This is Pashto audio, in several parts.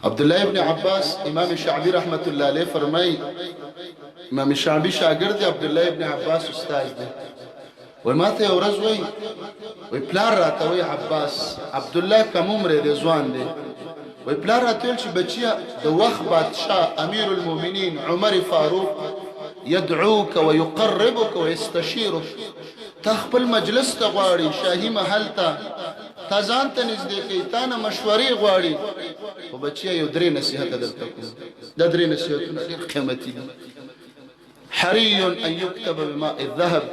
عبداللہ ابن عباس امام شعبی رحمت اللہ علیہ فرمائی، امام شعبی شاگرد عبداللہ ابن عباس استاد دے، وی ما ته ورځ وی پلار راته وی عباس عبدالله کم عمر دی ځوان دی، وی پلار راته ویل چې بچیا د وخت بادشاه امیر المؤمنین عمر فاروق يدعوك ويقربك ويستشيرك، تا خپل مجلس ته غواړي، شاهي محل ته تا ځان ته نږدې کوي، تا نه مشورې غواړي. خو بچیا یو درې نصیحته درته کوم، دا درې نصیحتونه ډېر قیمتي دي. حري ان يكتب بماء الذهب،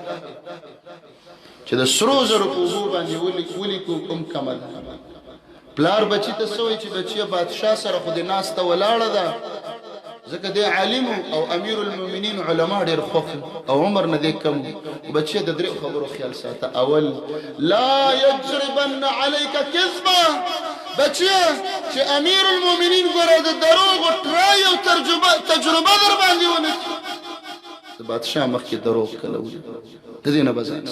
چې د سرو زرو په اوبو باندې ولیکو کوم کمه ده. پلار بچی ته څه وایي چې بچیه بادشاه سره خو دې ناسته ولاړه ده، ځکه دی عالم او امیر المؤمنین علما ډېر خوښ او عمر نه دی کم. بچیه د درې خبرو خیال ساته. اول، لا یجربن علیک کذبه، بچیه چې امیر المؤمنین ګوره د دروغو ټرای او تجربه در باندې ونه د بادشاه مخکې دروغ کله وي، د دې نه به ځان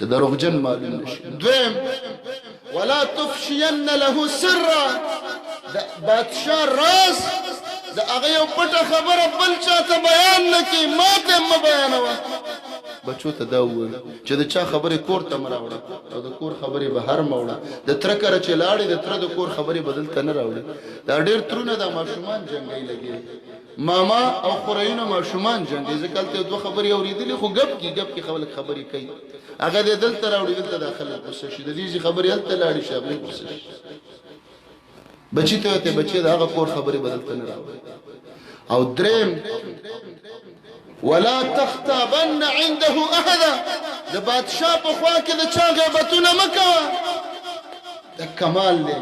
د دروغجن معلوم نشي. دویم، ولا تفشین له سرا، د بادشاه راز د هغه یو پټه خبره بل چاته بیان نه کړي، ما ته مه بیانوه. بچو ته دا ووایي چې د چا خبرې کور ته مه راوړه او د کور خبرې بهر مه وړه. د تره کره چې لاړې د تره د کور خبرې به دلته نه راوړي. دا ډېر ترونه دا ماشومان جنګی لګي، ماما او خورایونه ماشومان جنګي، ځکه هلته یو دوه خبرې اورېدلې خو ګپ کې خلک خبرې کوي، هغه دې دلته راوړي، دلته دا خلک غصه شي، د دې خبرې هلته لاړې شي هغوی غصه شي. بچی ته وایي بچی د هغه کور خبرې به دلته نه راوړي. او دریم، ولا تختابن عنده احدا، د بادشاه په خوا کې د چا غیبتونه مه کوه. دا کمال دی.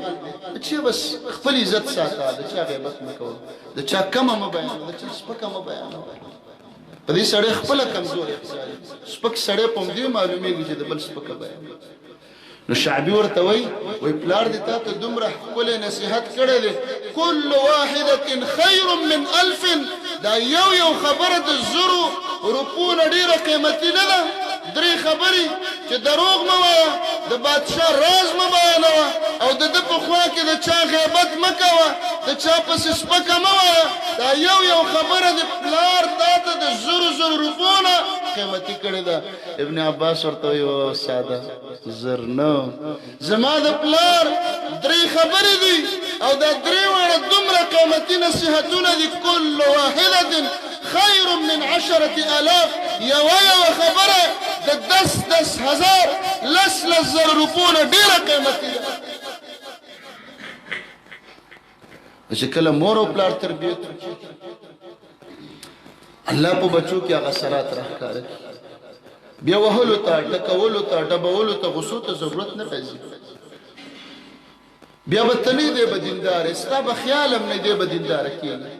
بچیه بس خپل عزت ساته، د چا غیبت مه کوه، د چا کمه مه بیانوه، د چا سپکه مه بیانوه. په دې سړی خپله کمزوري ښکاري، سپک سړی په همدې معلومیږي چې د بل سپکه بیانوي. نو شعبي ورته وی پلار دې تا ته دومره ښکلی نصیحت کړی دی، کل واحدة خیر من الف، دا یو خبره د زرو روپو نه ډېره قیمتي نه ده. درې خبرې چې دروغ مه وایه، د بادشاه راز مه بیانوه، او د ده په خوا کې د چا غیبت مه کوه، د چا پسې سپکه مه وایه. دا یو خبره د پلار تا ته د زرو روپو نه قیمتي کړې ده. ابن عباس ورته وایي ساده زر نه، زما د پلار درې خبرې دي او دا درې واړه دومره قیمتي نصیحتونه دي. کل واحدة خیر من 10,000، یو خبره د 10,000 لس روپو نه ډېره قیمتي ده. چې کله مور او پلار تربیت وکړي، الله په بچو کې هغه اثرات راښکاره کړي. بیا وهلو ته، ټکولو ته، ډبولو ته، غصو ته ضرورت نه راځي. بیا به ته نه دی به دینداره، ستا به خیال هم نه دی به دینداره کېږي.